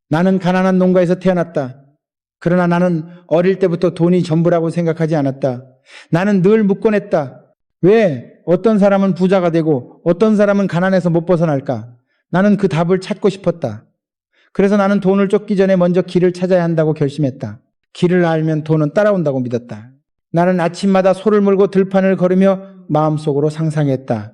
나는 가난한 농가에서 태어났다. 그러나 나는 어릴 때부터 돈이 전부라고 생각하지 않았다. 나는 늘 묻곤 했다. 왜 어떤 사람은 부자가 되고 어떤 사람은 가난해서 못 벗어날까? 나는 그 답을 찾고 싶었다. 그래서 나는 돈을 쫓기 전에 먼저 길을 찾아야 한다고 결심했다. 길을 알면 돈은 따라온다고 믿었다. 나는 아침마다 소를 몰고 들판을 걸으며 마음속으로 상상했다.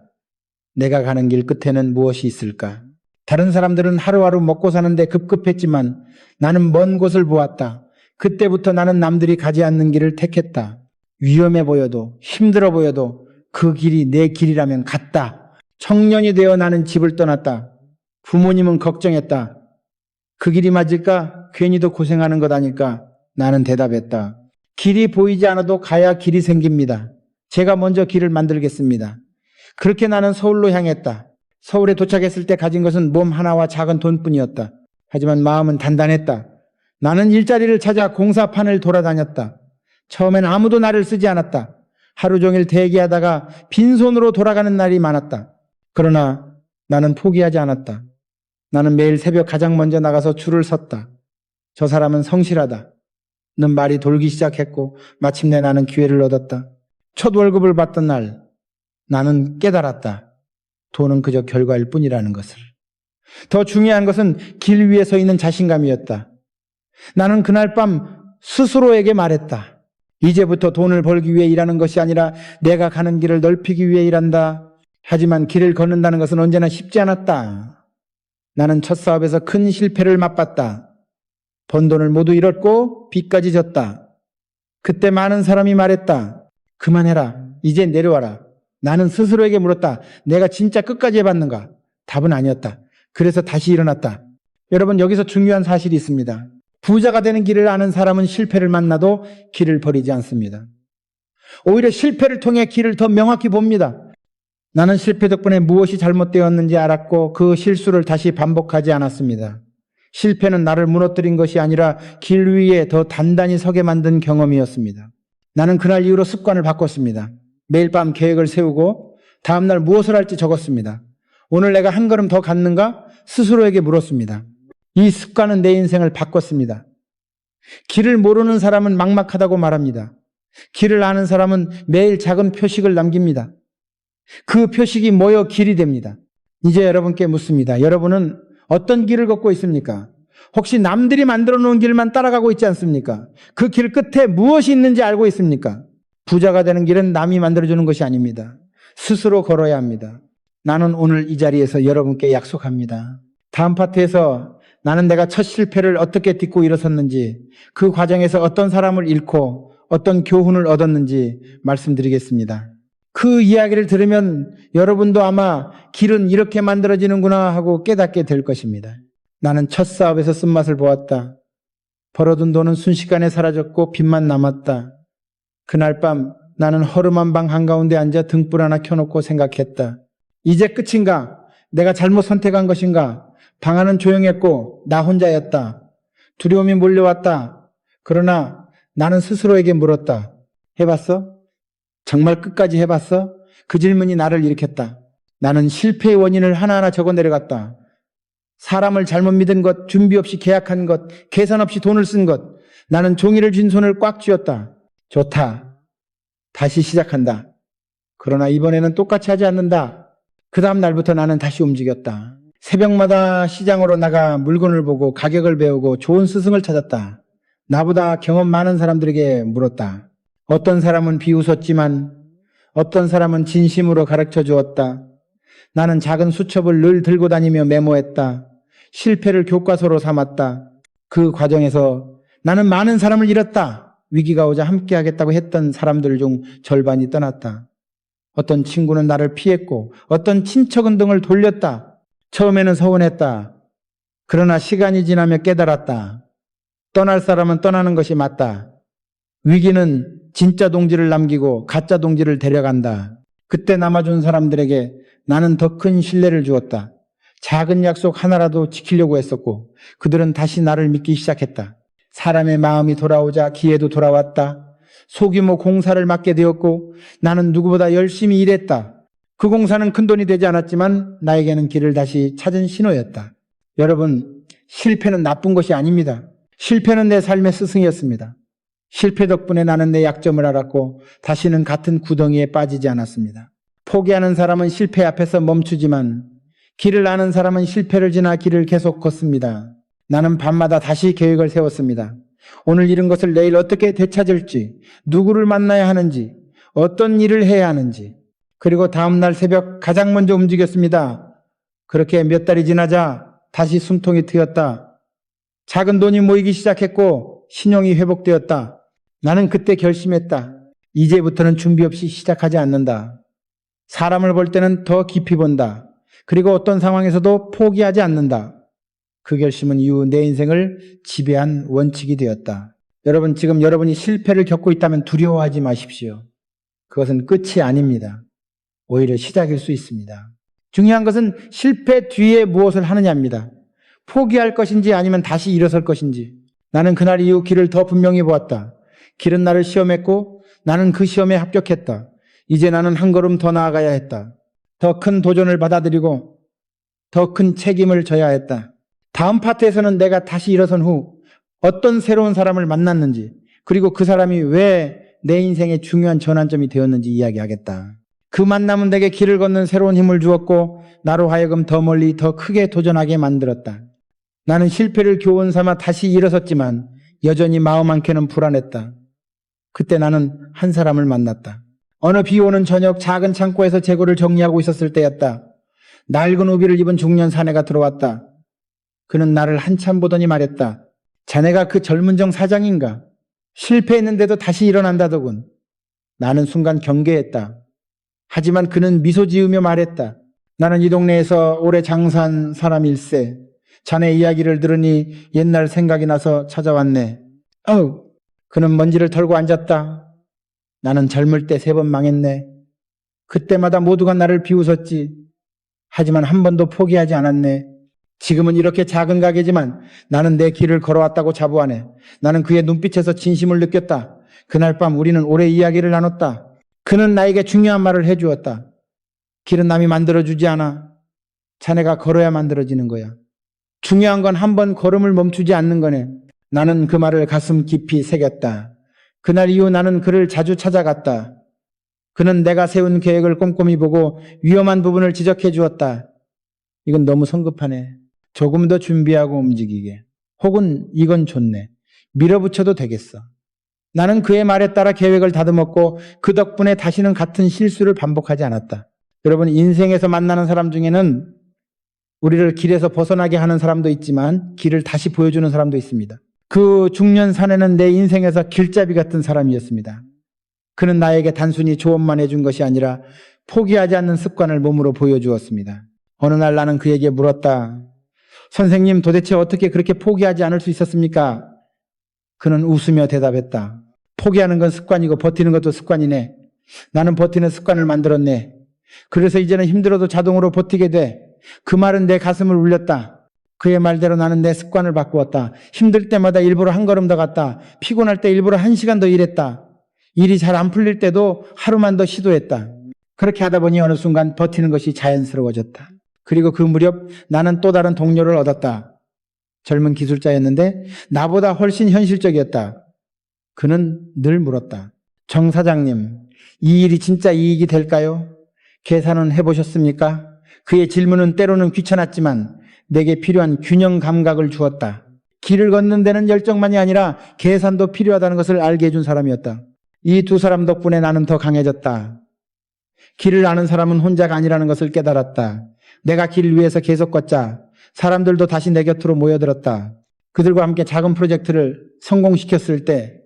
내가 가는 길 끝에는 무엇이 있을까? 다른 사람들은 하루하루 먹고 사는데 급급했지만 나는 먼 곳을 보았다. 그때부터 나는 남들이 가지 않는 길을 택했다. 위험해 보여도 힘들어 보여도 그 길이 내 길이라면 갔다. 청년이 되어 나는 집을 떠났다. 부모님은 걱정했다. 그 길이 맞을까? 괜히 더 고생하는 것 아닐까? 나는 대답했다. 길이 보이지 않아도 가야 길이 생깁니다. 제가 먼저 길을 만들겠습니다. 그렇게 나는 서울로 향했다. 서울에 도착했을 때 가진 것은 몸 하나와 작은 돈뿐이었다. 하지만 마음은 단단했다. 나는 일자리를 찾아 공사판을 돌아다녔다. 처음엔 아무도 나를 쓰지 않았다. 하루 종일 대기하다가 빈손으로 돌아가는 날이 많았다. 그러나 나는 포기하지 않았다. 나는 매일 새벽 가장 먼저 나가서 줄을 섰다. 저 사람은 성실하다. 는 말이 돌기 시작했고 마침내 나는 기회를 얻었다. 첫 월급을 받던 날 나는 깨달았다. 돈은 그저 결과일 뿐이라는 것을. 더 중요한 것은 길 위에 서 있는 자신감이었다. 나는 그날 밤 스스로에게 말했다. 이제부터 돈을 벌기 위해 일하는 것이 아니라 내가 가는 길을 넓히기 위해 일한다. 하지만 길을 걷는다는 것은 언제나 쉽지 않았다. 나는 첫 사업에서 큰 실패를 맛봤다. 번 돈을 모두 잃었고 빚까지 졌다. 그때 많은 사람이 말했다. 그만해라. 이제 내려와라. 나는 스스로에게 물었다. 내가 진짜 끝까지 해봤는가? 답은 아니었다. 그래서 다시 일어났다. 여러분, 여기서 중요한 사실이 있습니다. 부자가 되는 길을 아는 사람은 실패를 만나도 길을 버리지 않습니다. 오히려 실패를 통해 길을 더 명확히 봅니다. 나는 실패 덕분에 무엇이 잘못되었는지 알았고 그 실수를 다시 반복하지 않았습니다. 실패는 나를 무너뜨린 것이 아니라 길 위에 더 단단히 서게 만든 경험이었습니다. 나는 그날 이후로 습관을 바꿨습니다. 매일 밤 계획을 세우고 다음날 무엇을 할지 적었습니다. 오늘 내가 한 걸음 더 갔는가? 스스로에게 물었습니다. 이 습관은 내 인생을 바꿨습니다. 길을 모르는 사람은 막막하다고 말합니다. 길을 아는 사람은 매일 작은 표식을 남깁니다. 그 표식이 모여 길이 됩니다. 이제 여러분께 묻습니다. 여러분은 어떤 길을 걷고 있습니까? 혹시 남들이 만들어 놓은 길만 따라가고 있지 않습니까? 그 길 끝에 무엇이 있는지 알고 있습니까? 부자가 되는 길은 남이 만들어주는 것이 아닙니다. 스스로 걸어야 합니다. 나는 오늘 이 자리에서 여러분께 약속합니다. 다음 파트에서 나는 내가 첫 실패를 어떻게 딛고 일어섰는지, 그 과정에서 어떤 사람을 잃고 어떤 교훈을 얻었는지 말씀드리겠습니다. 그 이야기를 들으면 여러분도 아마 길은 이렇게 만들어지는구나 하고 깨닫게 될 것입니다. 나는 첫 사업에서 쓴맛을 보았다. 벌어둔 돈은 순식간에 사라졌고 빚만 남았다. 그날 밤 나는 허름한 방 한가운데 앉아 등불 하나 켜놓고 생각했다. 이제 끝인가? 내가 잘못 선택한 것인가? 방 안은 조용했고 나 혼자였다. 두려움이 몰려왔다. 그러나 나는 스스로에게 물었다. 해봤어? 정말 끝까지 해봤어? 그 질문이 나를 일으켰다. 나는 실패의 원인을 하나하나 적어 내려갔다. 사람을 잘못 믿은 것, 준비 없이 계약한 것, 계산 없이 돈을 쓴 것. 나는 종이를 쥔 손을 꽉 쥐었다. 좋다. 다시 시작한다. 그러나 이번에는 똑같이 하지 않는다. 그 다음 날부터 나는 다시 움직였다. 새벽마다 시장으로 나가 물건을 보고 가격을 배우고 좋은 스승을 찾았다. 나보다 경험 많은 사람들에게 물었다. 어떤 사람은 비웃었지만 어떤 사람은 진심으로 가르쳐 주었다. 나는 작은 수첩을 늘 들고 다니며 메모했다. 실패를 교과서로 삼았다. 그 과정에서 나는 많은 사람을 잃었다. 위기가 오자 함께 하겠다고 했던 사람들 중 절반이 떠났다. 어떤 친구는 나를 피했고 어떤 친척은 등을 돌렸다. 처음에는 서운했다. 그러나 시간이 지나며 깨달았다. 떠날 사람은 떠나는 것이 맞다. 위기는 진짜 동지를 남기고 가짜 동지를 데려간다. 그때 남아준 사람들에게 나는 더 큰 신뢰를 주었다. 작은 약속 하나라도 지키려고 했었고 그들은 다시 나를 믿기 시작했다. 사람의 마음이 돌아오자 기회도 돌아왔다. 소규모 공사를 맡게 되었고 나는 누구보다 열심히 일했다. 그 공사는 큰돈이 되지 않았지만 나에게는 길을 다시 찾은 신호였다. 여러분, 실패는 나쁜 것이 아닙니다. 실패는 내 삶의 스승이었습니다. 실패 덕분에 나는 내 약점을 알았고 다시는 같은 구덩이에 빠지지 않았습니다. 포기하는 사람은 실패 앞에서 멈추지만 길을 아는 사람은 실패를 지나 길을 계속 걷습니다. 나는 밤마다 다시 계획을 세웠습니다. 오늘 잃은 것을 내일 어떻게 되찾을지, 누구를 만나야 하는지, 어떤 일을 해야 하는지, 그리고 다음날 새벽 가장 먼저 움직였습니다. 그렇게 몇 달이 지나자 다시 숨통이 트였다. 작은 돈이 모이기 시작했고 신용이 회복되었다. 나는 그때 결심했다. 이제부터는 준비 없이 시작하지 않는다. 사람을 볼 때는 더 깊이 본다. 그리고 어떤 상황에서도 포기하지 않는다. 그 결심은 이후 내 인생을 지배한 원칙이 되었다. 여러분, 지금 여러분이 실패를 겪고 있다면 두려워하지 마십시오. 그것은 끝이 아닙니다. 오히려 시작일 수 있습니다. 중요한 것은 실패 뒤에 무엇을 하느냐입니다. 포기할 것인지 아니면 다시 일어설 것인지. 나는 그날 이후 길을 더 분명히 보았다. 길은 나를 시험했고 나는 그 시험에 합격했다. 이제 나는 한 걸음 더 나아가야 했다. 더 큰 도전을 받아들이고 더 큰 책임을 져야 했다. 다음 파트에서는 내가 다시 일어선 후 어떤 새로운 사람을 만났는지, 그리고 그 사람이 왜 내 인생의 중요한 전환점이 되었는지 이야기하겠다. 그 만남은 내게 길을 걷는 새로운 힘을 주었고 나로 하여금 더 멀리 더 크게 도전하게 만들었다. 나는 실패를 교훈 삼아 다시 일어섰지만 여전히 마음 한켠은 불안했다. 그때 나는 한 사람을 만났다. 어느 비 오는 저녁 작은 창고에서 재고를 정리하고 있었을 때였다. 낡은 우비를 입은 중년 사내가 들어왔다. 그는 나를 한참 보더니 말했다. 자네가 그 젊은정 사장인가? 실패했는데도 다시 일어난다더군. 나는 순간 경계했다. 하지만 그는 미소 지으며 말했다. 나는 이 동네에서 오래 장사한 사람일세. 자네 이야기를 들으니 옛날 생각이 나서 찾아왔네. 그는 먼지를 털고 앉았다. 나는 젊을 때 3번 망했네. 그때마다 모두가 나를 비웃었지. 하지만 한 번도 포기하지 않았네. 지금은 이렇게 작은 가게지만 나는 내 길을 걸어왔다고 자부하네. 나는 그의 눈빛에서 진심을 느꼈다. 그날 밤 우리는 오래 이야기를 나눴다. 그는 나에게 중요한 말을 해주었다. 길은 남이 만들어주지 않아. 자네가 걸어야 만들어지는 거야. 중요한 건 한 번 걸음을 멈추지 않는 거네. 나는 그 말을 가슴 깊이 새겼다. 그날 이후 나는 그를 자주 찾아갔다. 그는 내가 세운 계획을 꼼꼼히 보고 위험한 부분을 지적해 주었다. 이건 너무 성급하네. 조금 더 준비하고 움직이게. 혹은 이건 좋네. 밀어붙여도 되겠어. 나는 그의 말에 따라 계획을 다듬었고 그 덕분에 다시는 같은 실수를 반복하지 않았다. 여러분, 인생에서 만나는 사람 중에는 우리를 길에서 벗어나게 하는 사람도 있지만 길을 다시 보여주는 사람도 있습니다. 그 중년 사내는 내 인생에서 길잡이 같은 사람이었습니다. 그는 나에게 단순히 조언만 해준 것이 아니라 포기하지 않는 습관을 몸으로 보여주었습니다. 어느 날 나는 그에게 물었다. 선생님, 도대체 어떻게 그렇게 포기하지 않을 수 있었습니까? 그는 웃으며 대답했다. 포기하는 건 습관이고 버티는 것도 습관이네. 나는 버티는 습관을 만들었네. 그래서 이제는 힘들어도 자동으로 버티게 돼. 그 말은 내 가슴을 울렸다. 그의 말대로 나는 내 습관을 바꾸었다. 힘들 때마다 일부러 한 걸음 더 갔다. 피곤할 때 일부러 1시간 더 일했다. 일이 잘 안 풀릴 때도 하루만 더 시도했다. 그렇게 하다 보니 어느 순간 버티는 것이 자연스러워졌다. 그리고 그 무렵 나는 또 다른 동료를 얻었다. 젊은 기술자였는데 나보다 훨씬 현실적이었다. 그는 늘 물었다. 정 사장님, 이 일이 진짜 이익이 될까요? 계산은 해보셨습니까? 그의 질문은 때로는 귀찮았지만 내게 필요한 균형 감각을 주었다. 길을 걷는 데는 열정만이 아니라 계산도 필요하다는 것을 알게 해준 사람이었다. 이 두 사람 덕분에 나는 더 강해졌다. 길을 아는 사람은 혼자가 아니라는 것을 깨달았다. 내가 길을 위해서 계속 걷자 사람들도 다시 내 곁으로 모여들었다. 그들과 함께 작은 프로젝트를 성공시켰을 때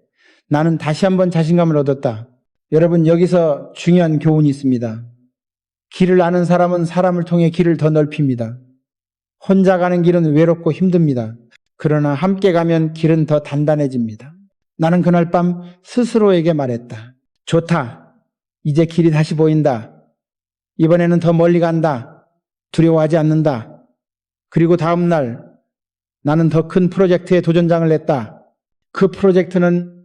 나는 다시 한번 자신감을 얻었다. 여러분, 여기서 중요한 교훈이 있습니다. 길을 아는 사람은 사람을 통해 길을 더 넓힙니다. 혼자 가는 길은 외롭고 힘듭니다. 그러나 함께 가면 길은 더 단단해집니다. 나는 그날 밤 스스로에게 말했다. 좋다. 이제 길이 다시 보인다. 이번에는 더 멀리 간다. 두려워하지 않는다. 그리고 다음 날 나는 더 큰 프로젝트에 도전장을 냈다. 그 프로젝트는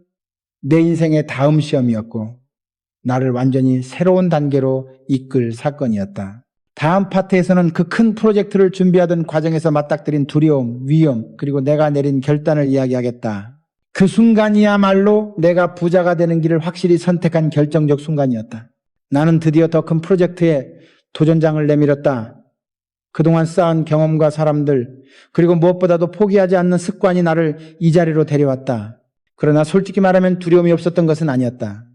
내 인생의 다음 시험이었고 나를 완전히 새로운 단계로 이끌 사건이었다. 다음 파트에서는 그 큰 프로젝트를 준비하던 과정에서 맞닥뜨린 두려움, 위험, 그리고 내가 내린 결단을 이야기하겠다. 그 순간이야말로 내가 부자가 되는 길을 확실히 선택한 결정적 순간이었다. 나는 드디어 더 큰 프로젝트에 도전장을 내밀었다. 그동안 쌓은 경험과 사람들, 그리고 무엇보다도 포기하지 않는 습관이 나를 이 자리로 데려왔다. 그러나 솔직히 말하면 두려움이 없었던 것은 아니었다.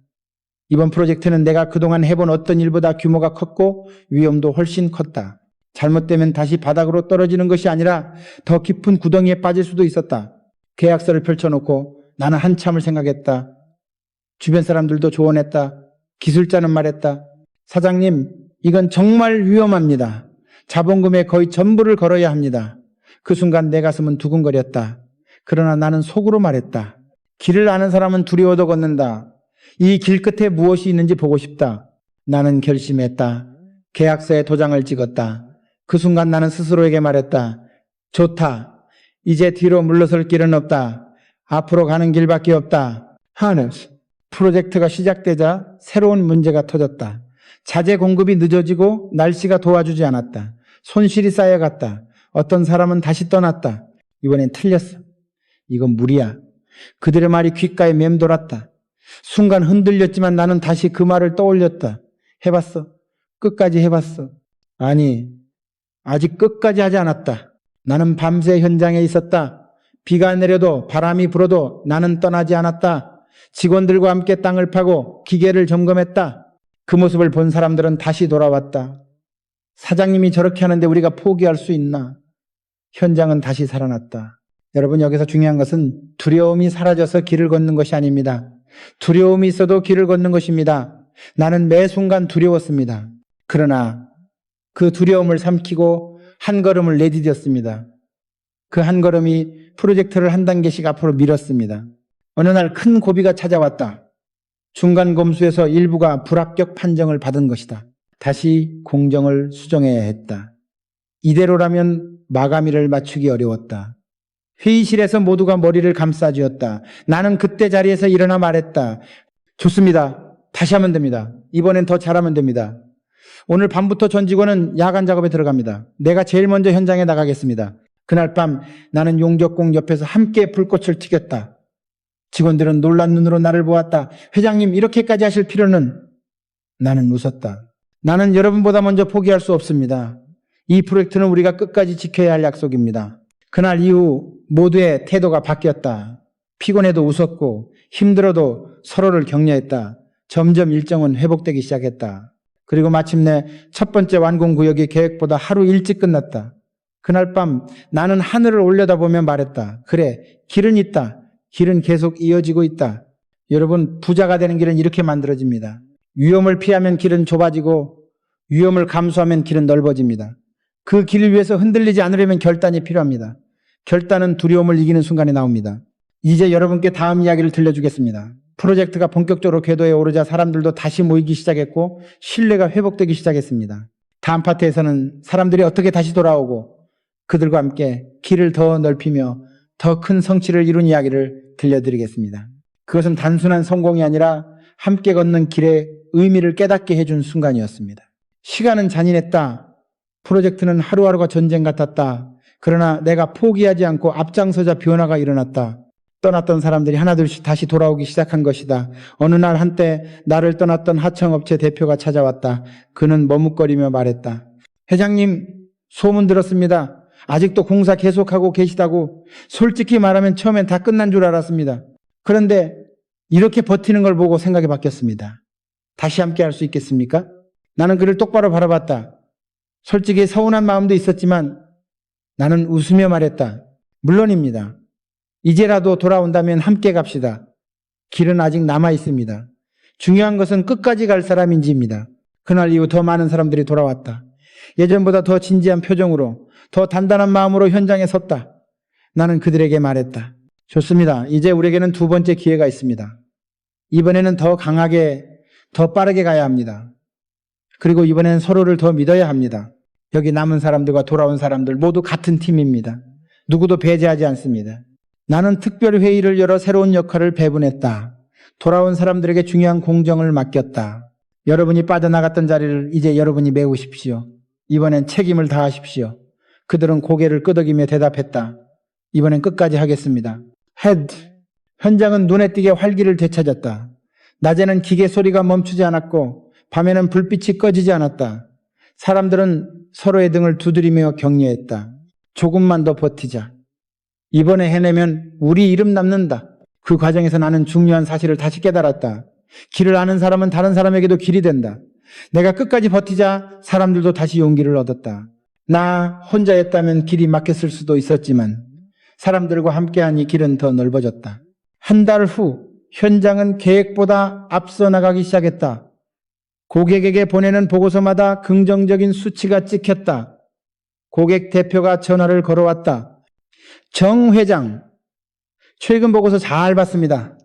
이번 프로젝트는 내가 그동안 해본 어떤 일보다 규모가 컸고 위험도 훨씬 컸다. 잘못되면 다시 바닥으로 떨어지는 것이 아니라 더 깊은 구덩이에 빠질 수도 있었다. 계약서를 펼쳐놓고 나는 한참을 생각했다. 주변 사람들도 조언했다. 기술자는 말했다. 사장님, 이건 정말 위험합니다. 자본금의 거의 전부를 걸어야 합니다. 그 순간 내 가슴은 두근거렸다. 그러나 나는 속으로 말했다. 길을 아는 사람은 두려워도 걷는다. 이 길 끝에 무엇이 있는지 보고 싶다. 나는 결심했다. 계약서에 도장을 찍었다. 그 순간 나는 스스로에게 말했다. 좋다. 이제 뒤로 물러설 길은 없다. 앞으로 가는 길밖에 없다. 하네스. 프로젝트가 시작되자 새로운 문제가 터졌다. 자재 공급이 늦어지고 날씨가 도와주지 않았다. 손실이 쌓여갔다. 어떤 사람은 다시 떠났다. 이번엔 틀렸어. 이건 무리야. 그들의 말이 귓가에 맴돌았다. 순간 흔들렸지만 나는 다시 그 말을 떠올렸다. 해봤어. 끝까지 해봤어. 아니, 아직 끝까지 하지 않았다. 나는 밤새 현장에 있었다. 비가 내려도 바람이 불어도 나는 떠나지 않았다. 직원들과 함께 땅을 파고 기계를 점검했다. 그 모습을 본 사람들은 다시 돌아왔다. 사장님이 저렇게 하는데 우리가 포기할 수 있나? 현장은 다시 살아났다. 여러분, 여기서 중요한 것은 두려움이 사라져서 길을 걷는 것이 아닙니다. 두려움이 있어도 길을 걷는 것입니다. 나는 매 순간 두려웠습니다. 그러나 그 두려움을 삼키고 한 걸음을 내디뎠습니다. 그 한 걸음이 프로젝트를 한 단계씩 앞으로 밀었습니다. 어느 날 큰 고비가 찾아왔다. 중간 검수에서 일부가 불합격 판정을 받은 것이다. 다시 공정을 수정해야 했다. 이대로라면 마감일을 맞추기 어려웠다. 회의실에서 모두가 머리를 감싸쥐었다. 나는 그때 자리에서 일어나 말했다. 좋습니다. 다시 하면 됩니다. 이번엔 더 잘하면 됩니다. 오늘 밤부터 전 직원은 야간 작업에 들어갑니다. 내가 제일 먼저 현장에 나가겠습니다. 그날 밤 나는 용접공 옆에서 함께 불꽃을 튀겼다. 직원들은 놀란 눈으로 나를 보았다. 회장님, 이렇게까지 하실 필요는... 나는 웃었다. 나는 여러분보다 먼저 포기할 수 없습니다. 이 프로젝트는 우리가 끝까지 지켜야 할 약속입니다. 그날 이후 모두의 태도가 바뀌었다. 피곤해도 웃었고 힘들어도 서로를 격려했다. 점점 일정은 회복되기 시작했다. 그리고 마침내 첫 번째 완공구역이 계획보다 하루 일찍 끝났다. 그날 밤 나는 하늘을 올려다보며 말했다. 그래, 길은 있다. 길은 계속 이어지고 있다. 여러분, 부자가 되는 길은 이렇게 만들어집니다. 위험을 피하면 길은 좁아지고 위험을 감수하면 길은 넓어집니다. 그 길을 위해서 흔들리지 않으려면 결단이 필요합니다. 결단은 두려움을 이기는 순간에 나옵니다. 이제 여러분께 다음 이야기를 들려주겠습니다. 프로젝트가 본격적으로 궤도에 오르자 사람들도 다시 모이기 시작했고 신뢰가 회복되기 시작했습니다. 다음 파트에서는 사람들이 어떻게 다시 돌아오고 그들과 함께 길을 더 넓히며 더 큰 성취를 이룬 이야기를 들려드리겠습니다. 그것은 단순한 성공이 아니라 함께 걷는 길의 의미를 깨닫게 해준 순간이었습니다. 시간은 잔인했다. 프로젝트는 하루하루가 전쟁 같았다. 그러나 내가 포기하지 않고 앞장서자 변화가 일어났다. 떠났던 사람들이 하나둘씩 다시 돌아오기 시작한 것이다. 어느 날 한때 나를 떠났던 하청업체 대표가 찾아왔다. 그는 머뭇거리며 말했다. 회장님, 소문 들었습니다. 아직도 공사 계속하고 계시다고. 솔직히 말하면 처음엔 다 끝난 줄 알았습니다. 그런데 이렇게 버티는 걸 보고 생각이 바뀌었습니다. 다시 함께 할 수 있겠습니까? 나는 그를 똑바로 바라봤다. 솔직히 서운한 마음도 있었지만 나는 웃으며 말했다. 물론입니다. 이제라도 돌아온다면 함께 갑시다. 길은 아직 남아 있습니다. 중요한 것은 끝까지 갈 사람인지입니다. 그날 이후 더 많은 사람들이 돌아왔다. 예전보다 더 진지한 표정으로, 더 단단한 마음으로 현장에 섰다. 나는 그들에게 말했다. 좋습니다. 이제 우리에게는 두 번째 기회가 있습니다. 이번에는 더 강하게, 더 빠르게 가야 합니다. 그리고 이번에는 서로를 더 믿어야 합니다. 여기 남은 사람들과 돌아온 사람들 모두 같은 팀입니다. 누구도 배제하지 않습니다. 나는 특별 회의를 열어 새로운 역할을 배분했다. 돌아온 사람들에게 중요한 공정을 맡겼다. 여러분이 빠져나갔던 자리를 이제 여러분이 메우십시오. 이번엔 책임을 다하십시오. 그들은 고개를 끄덕이며 대답했다. 이번엔 끝까지 하겠습니다. 헤드. 현장은 눈에 띄게 활기를 되찾았다. 낮에는 기계 소리가 멈추지 않았고 밤에는 불빛이 꺼지지 않았다. 사람들은 서로의 등을 두드리며 격려했다. 조금만 더 버티자. 이번에 해내면 우리 이름 남는다. 그 과정에서 나는 중요한 사실을 다시 깨달았다. 길을 아는 사람은 다른 사람에게도 길이 된다. 내가 끝까지 버티자 사람들도 다시 용기를 얻었다. 나 혼자였다면 길이 막혔을 수도 있었지만 사람들과 함께하니 길은 더 넓어졌다. 한 달 후 현장은 계획보다 앞서 나가기 시작했다. 고객에게 보내는 보고서마다 긍정적인 수치가 찍혔다. 고객 대표가 전화를 걸어왔다. 정 회장, 최근 보고서 잘 봤습니다.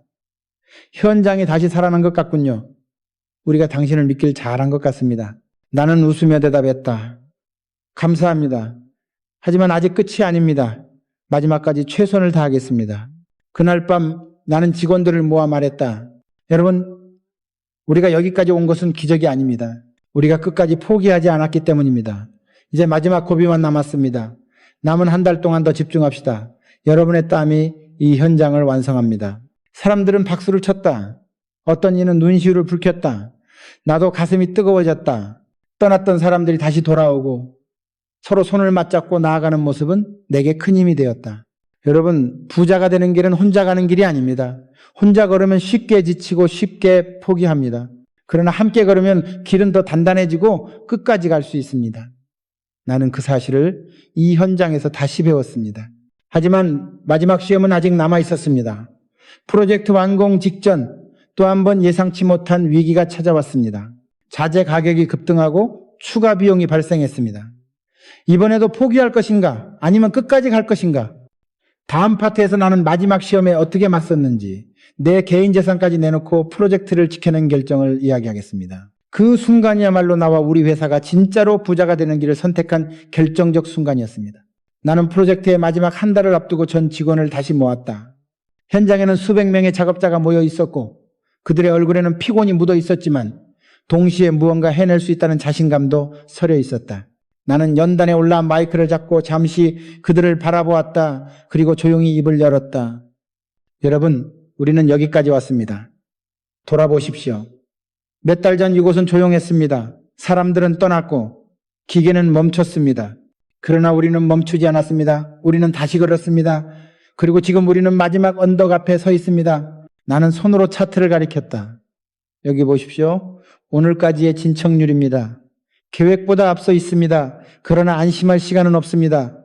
현장이 다시 살아난 것 같군요. 우리가 당신을 믿길 잘한 것 같습니다. 나는 웃으며 대답했다. 감사합니다. 하지만 아직 끝이 아닙니다. 마지막까지 최선을 다하겠습니다. 그날 밤 나는 직원들을 모아 말했다. 여러분, 우리가 여기까지 온 것은 기적이 아닙니다. 우리가 끝까지 포기하지 않았기 때문입니다. 이제 마지막 고비만 남았습니다. 남은 한 달 동안 더 집중합시다. 여러분의 땀이 이 현장을 완성합니다. 사람들은 박수를 쳤다. 어떤 이는 눈시울을 붉혔다. 나도 가슴이 뜨거워졌다. 떠났던 사람들이 다시 돌아오고 서로 손을 맞잡고 나아가는 모습은 내게 큰 힘이 되었다. 여러분, 부자가 되는 길은 혼자 가는 길이 아닙니다. 혼자 걸으면 쉽게 지치고 쉽게 포기합니다. 그러나 함께 걸으면 길은 더 단단해지고 끝까지 갈 수 있습니다. 나는 그 사실을 이 현장에서 다시 배웠습니다. 하지만 마지막 시험은 아직 남아 있었습니다. 프로젝트 완공 직전 또 한 번 예상치 못한 위기가 찾아왔습니다. 자재 가격이 급등하고 추가 비용이 발생했습니다. 이번에도 포기할 것인가 아니면 끝까지 갈 것인가? 다음 파트에서 나는 마지막 시험에 어떻게 맞섰는지 내 개인 재산까지 내놓고 프로젝트를 지켜낸 결정을 이야기하겠습니다. 그 순간이야말로 나와 우리 회사가 진짜로 부자가 되는 길을 선택한 결정적 순간이었습니다. 나는 프로젝트의 마지막 한 달을 앞두고 전 직원을 다시 모았다. 현장에는 수백 명의 작업자가 모여 있었고 그들의 얼굴에는 피곤이 묻어 있었지만 동시에 무언가 해낼 수 있다는 자신감도 서려 있었다. 나는 연단에 올라 마이크를 잡고 잠시 그들을 바라보았다. 그리고 조용히 입을 열었다. 여러분, 우리는 여기까지 왔습니다. 돌아보십시오. 몇 달 전 이곳은 조용했습니다. 사람들은 떠났고 기계는 멈췄습니다. 그러나 우리는 멈추지 않았습니다. 우리는 다시 걸었습니다. 그리고 지금 우리는 마지막 언덕 앞에 서 있습니다. 나는 손으로 차트를 가리켰다. 여기 보십시오. 오늘까지의 진척률입니다. 계획보다 앞서 있습니다. 그러나 안심할 시간은 없습니다.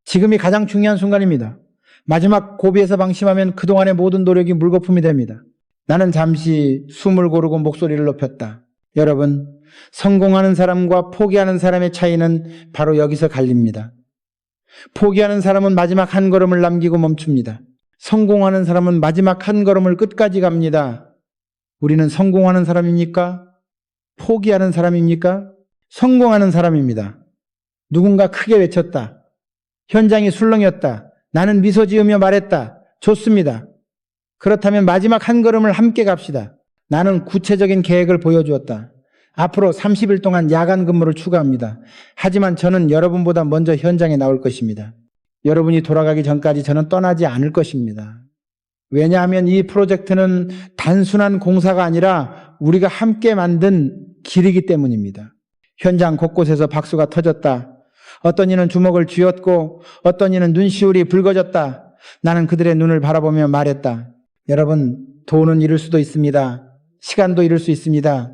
지금이 가장 중요한 순간입니다. 마지막 고비에서 방심하면 그동안의 모든 노력이 물거품이 됩니다. 나는 잠시 숨을 고르고 목소리를 높였다. 여러분, 성공하는 사람과 포기하는 사람의 차이는 바로 여기서 갈립니다. 포기하는 사람은 마지막 한 걸음을 남기고 멈춥니다. 성공하는 사람은 마지막 한 걸음을 끝까지 갑니다. 우리는 성공하는 사람입니까? 포기하는 사람입니까? 성공하는 사람입니다. 누군가 크게 외쳤다. 현장이 술렁였다. 나는 미소 지으며 말했다. 좋습니다. 그렇다면 마지막 한 걸음을 함께 갑시다. 나는 구체적인 계획을 보여주었다. 앞으로 30일 동안 야간 근무를 추가합니다. 하지만 저는 여러분보다 먼저 현장에 나올 것입니다. 여러분이 돌아가기 전까지 저는 떠나지 않을 것입니다. 왜냐하면 이 프로젝트는 단순한 공사가 아니라 우리가 함께 만든 길이기 때문입니다. 현장 곳곳에서 박수가 터졌다. 어떤 이는 주먹을 쥐었고 어떤 이는 눈시울이 붉어졌다. 나는 그들의 눈을 바라보며 말했다. 여러분, 돈은 잃을 수도 있습니다. 시간도 잃을 수 있습니다.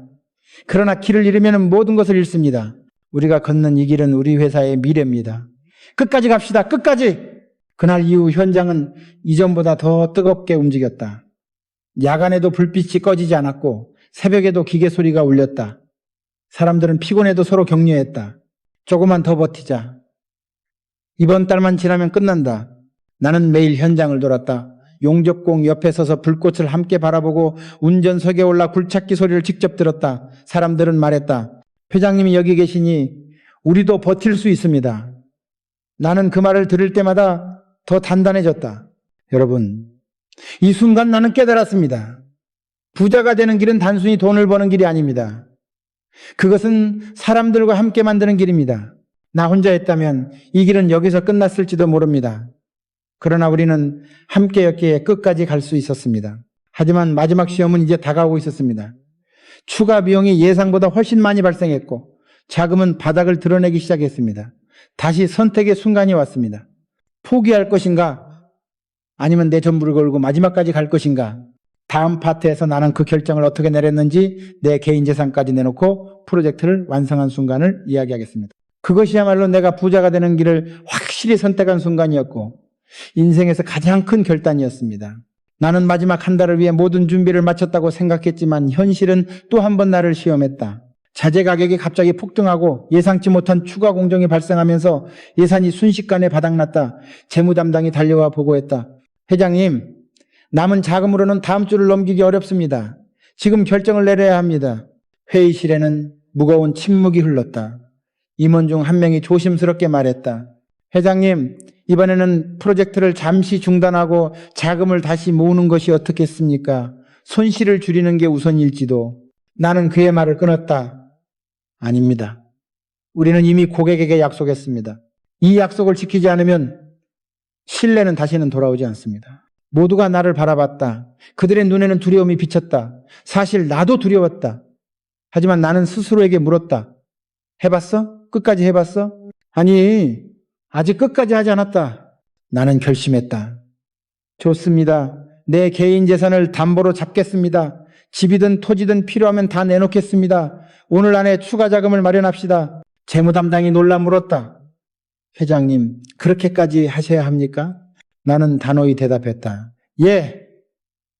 그러나 길을 잃으면 모든 것을 잃습니다. 우리가 걷는 이 길은 우리 회사의 미래입니다. 끝까지 갑시다. 끝까지! 그날 이후 현장은 이전보다 더 뜨겁게 움직였다. 야간에도 불빛이 꺼지지 않았고 새벽에도 기계 소리가 울렸다. 사람들은 피곤해도 서로 격려했다. 조금만 더 버티자. 이번 달만 지나면 끝난다. 나는 매일 현장을 돌았다. 용접공 옆에 서서 불꽃을 함께 바라보고 운전석에 올라 굴착기 소리를 직접 들었다. 사람들은 말했다. 회장님이 여기 계시니 우리도 버틸 수 있습니다. 나는 그 말을 들을 때마다 더 단단해졌다. 여러분, 이 순간 나는 깨달았습니다. 부자가 되는 길은 단순히 돈을 버는 길이 아닙니다. 그것은 사람들과 함께 만드는 길입니다. 나 혼자 했다면 이 길은 여기서 끝났을지도 모릅니다. 그러나 우리는 함께였기에 끝까지 갈 수 있었습니다. 하지만 마지막 시험은 이제 다가오고 있었습니다. 추가 비용이 예상보다 훨씬 많이 발생했고 자금은 바닥을 드러내기 시작했습니다. 다시 선택의 순간이 왔습니다. 포기할 것인가? 아니면 내 전부를 걸고 마지막까지 갈 것인가? 다음 파트에서 나는 그 결정을 어떻게 내렸는지 내 개인 재산까지 내놓고 프로젝트를 완성한 순간을 이야기하겠습니다. 그것이야말로 내가 부자가 되는 길을 확실히 선택한 순간이었고 인생에서 가장 큰 결단이었습니다. 나는 마지막 한 달을 위해 모든 준비를 마쳤다고 생각했지만 현실은 또 한 번 나를 시험했다. 자재 가격이 갑자기 폭등하고 예상치 못한 추가 공정이 발생하면서 예산이 순식간에 바닥났다. 재무 담당이 달려와 보고했다. 회장님, 남은 자금으로는 다음 주를 넘기기 어렵습니다. 지금 결정을 내려야 합니다. 회의실에는 무거운 침묵이 흘렀다. 임원 중 한 명이 조심스럽게 말했다. 회장님, 이번에는 프로젝트를 잠시 중단하고 자금을 다시 모으는 것이 어떻겠습니까? 손실을 줄이는 게 우선일지도. 나는 그의 말을 끊었다. 아닙니다. 우리는 이미 고객에게 약속했습니다. 이 약속을 지키지 않으면 신뢰는 다시는 돌아오지 않습니다. 모두가 나를 바라봤다. 그들의 눈에는 두려움이 비쳤다. 사실 나도 두려웠다. 하지만 나는 스스로에게 물었다. 해봤어? 끝까지 해봤어? 아니, 아직 끝까지 하지 않았다. 나는 결심했다. 좋습니다. 내 개인 재산을 담보로 잡겠습니다. 집이든 토지든 필요하면 다 내놓겠습니다. 오늘 안에 추가 자금을 마련합시다. 재무 담당이 놀라 물었다. 회장님, 그렇게까지 하셔야 합니까? 나는 단호히 대답했다. 예,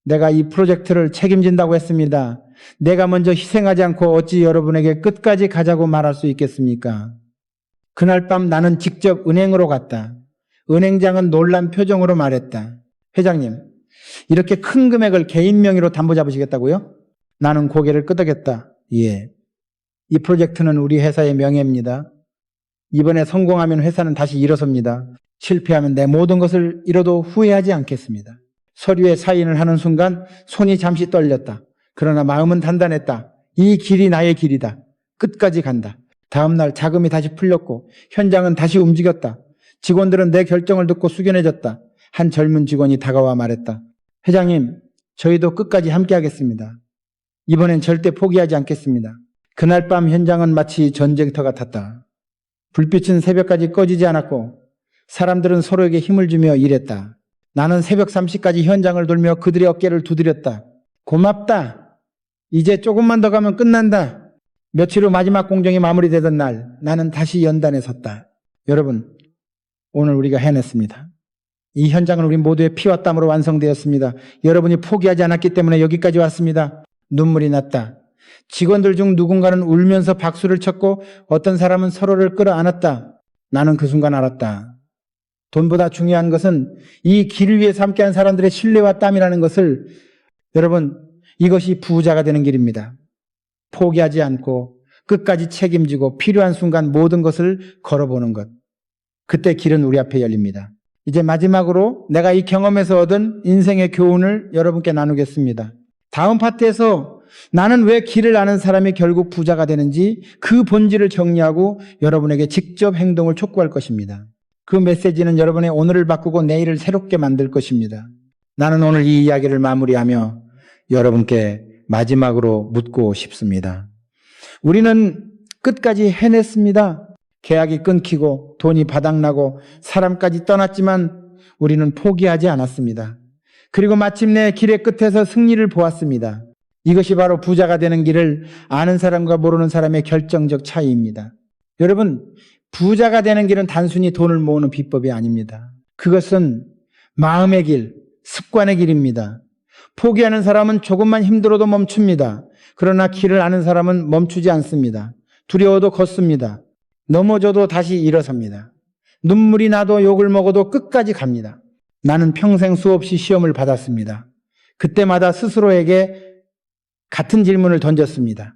내가 이 프로젝트를 책임진다고 했습니다. 내가 먼저 희생하지 않고 어찌 여러분에게 끝까지 가자고 말할 수 있겠습니까? 그날 밤 나는 직접 은행으로 갔다. 은행장은 놀란 표정으로 말했다. 회장님, 이렇게 큰 금액을 개인 명의로 담보 잡으시겠다고요? 나는 고개를 끄덕였다. 예. 이 프로젝트는 우리 회사의 명예입니다. 이번에 성공하면 회사는 다시 일어섭니다. 실패하면 내 모든 것을 잃어도 후회하지 않겠습니다. 서류에 사인을 하는 순간 손이 잠시 떨렸다. 그러나 마음은 단단했다. 이 길이 나의 길이다. 끝까지 간다. 다음 날 자금이 다시 풀렸고 현장은 다시 움직였다. 직원들은 내 결정을 듣고 숙연해졌다. 한 젊은 직원이 다가와 말했다. 회장님, 저희도 끝까지 함께 하겠습니다. 이번엔 절대 포기하지 않겠습니다. 그날 밤 현장은 마치 전쟁터 같았다. 불빛은 새벽까지 꺼지지 않았고 사람들은 서로에게 힘을 주며 일했다. 나는 새벽 3시까지 현장을 돌며 그들의 어깨를 두드렸다. 고맙다. 이제 조금만 더 가면 끝난다. 며칠 후 마지막 공정이 마무리되던 날 나는 다시 연단에 섰다. 여러분, 오늘 우리가 해냈습니다. 이 현장은 우리 모두의 피와 땀으로 완성되었습니다. 여러분이 포기하지 않았기 때문에 여기까지 왔습니다. 눈물이 났다. 직원들 중 누군가는 울면서 박수를 쳤고 어떤 사람은 서로를 끌어안았다. 나는 그 순간 알았다. 돈보다 중요한 것은 이 길을 위해서 함께한 사람들의 신뢰와 땀이라는 것을, 여러분, 이것이 부자가 되는 길입니다. 포기하지 않고 끝까지 책임지고 필요한 순간 모든 것을 걸어보는 것. 그때 길은 우리 앞에 열립니다. 이제 마지막으로 내가 이 경험에서 얻은 인생의 교훈을 여러분께 나누겠습니다. 다음 파트에서 나는 왜 길을 아는 사람이 결국 부자가 되는지 그 본질을 정리하고 여러분에게 직접 행동을 촉구할 것입니다. 그 메시지는 여러분의 오늘을 바꾸고 내일을 새롭게 만들 것입니다. 나는 오늘 이 이야기를 마무리하며 여러분께 마지막으로 묻고 싶습니다. 우리는 끝까지 해냈습니다. 계약이 끊기고 돈이 바닥나고 사람까지 떠났지만 우리는 포기하지 않았습니다. 그리고 마침내 길의 끝에서 승리를 보았습니다. 이것이 바로 부자가 되는 길을 아는 사람과 모르는 사람의 결정적 차이입니다. 여러분, 부자가 되는 길은 단순히 돈을 모으는 비법이 아닙니다. 그것은 마음의 길, 습관의 길입니다. 포기하는 사람은 조금만 힘들어도 멈춥니다. 그러나 길을 아는 사람은 멈추지 않습니다. 두려워도 걷습니다. 넘어져도 다시 일어섭니다. 눈물이 나도 욕을 먹어도 끝까지 갑니다. 나는 평생 수없이 시험을 받았습니다. 그때마다 스스로에게 같은 질문을 던졌습니다.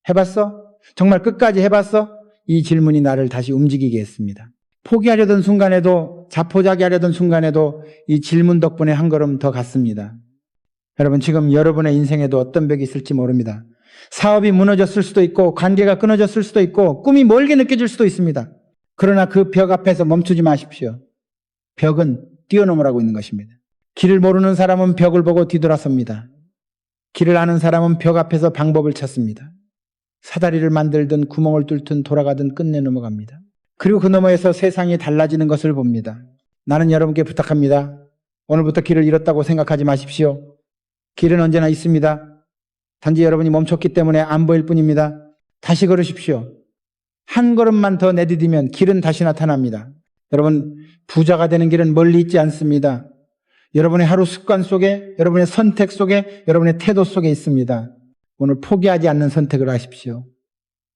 해봤어? 정말 끝까지 해봤어? 이 질문이 나를 다시 움직이게 했습니다. 포기하려던 순간에도, 자포자기하려던 순간에도 이 질문 덕분에 한 걸음 더 갔습니다. 여러분, 지금 여러분의 인생에도 어떤 벽이 있을지 모릅니다. 사업이 무너졌을 수도 있고 관계가 끊어졌을 수도 있고 꿈이 멀게 느껴질 수도 있습니다. 그러나 그 벽 앞에서 멈추지 마십시오. 벽은 뛰어넘으라고 있는 것입니다. 길을 모르는 사람은 벽을 보고 뒤돌아섭니다. 길을 아는 사람은 벽 앞에서 방법을 찾습니다. 사다리를 만들든 구멍을 뚫든 돌아가든 끝내 넘어갑니다. 그리고 그 너머에서 세상이 달라지는 것을 봅니다. 나는 여러분께 부탁합니다. 오늘부터 길을 잃었다고 생각하지 마십시오. 길은 언제나 있습니다. 단지 여러분이 멈췄기 때문에 안 보일 뿐입니다. 다시 걸으십시오. 한 걸음만 더 내디디면 길은 다시 나타납니다. 여러분, 부자가 되는 길은 멀리 있지 않습니다. 여러분의 하루 습관 속에, 여러분의 선택 속에, 여러분의 태도 속에 있습니다. 오늘 포기하지 않는 선택을 하십시오.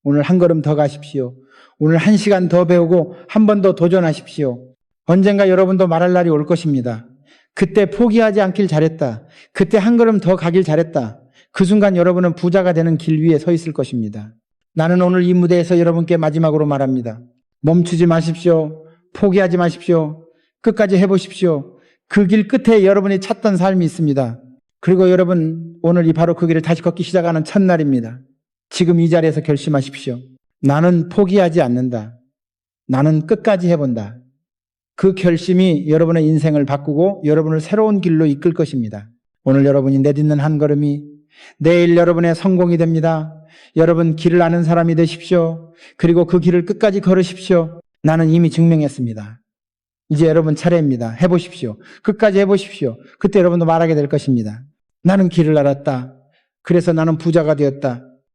오늘 한 걸음 더 가십시오. 오늘 1시간 더 배우고 한 번 더 도전하십시오. 언젠가 여러분도 말할 날이 올 것입니다. 그때 포기하지 않길 잘했다. 그때 한 걸음 더 가길 잘했다. 그 순간 여러분은 부자가 되는 길 위에 서 있을 것입니다. 나는 오늘 이 무대에서 여러분께 마지막으로 말합니다. 멈추지 마십시오. 포기하지 마십시오. 끝까지 해보십시오. 그 길 끝에 여러분이 찾던 삶이 있습니다. 그리고 여러분, 오늘 바로 그 길을 다시 걷기 시작하는 첫날입니다. 지금 이 자리에서 결심하십시오. 나는 포기하지 않는다. 나는 끝까지 해본다. 그 결심이 여러분의 인생을 바꾸고 여러분을 새로운 길로 이끌 것입니다. 오늘 여러분이 내딛는 한 걸음이 내일 여러분의 성공이 됩니다. 여러분 길을 아는 사람이 되십시오. 그리고 그 길을 끝까지 걸으십시오. 나는 이미 증명했습니다. 이제 여러분 차례입니다. 해보십시오. 끝까지 해보십시오. 그때 여러분도 말하게 될 것입니다. 나는 길을 알았다. 그래서 나는 부자가 되었다.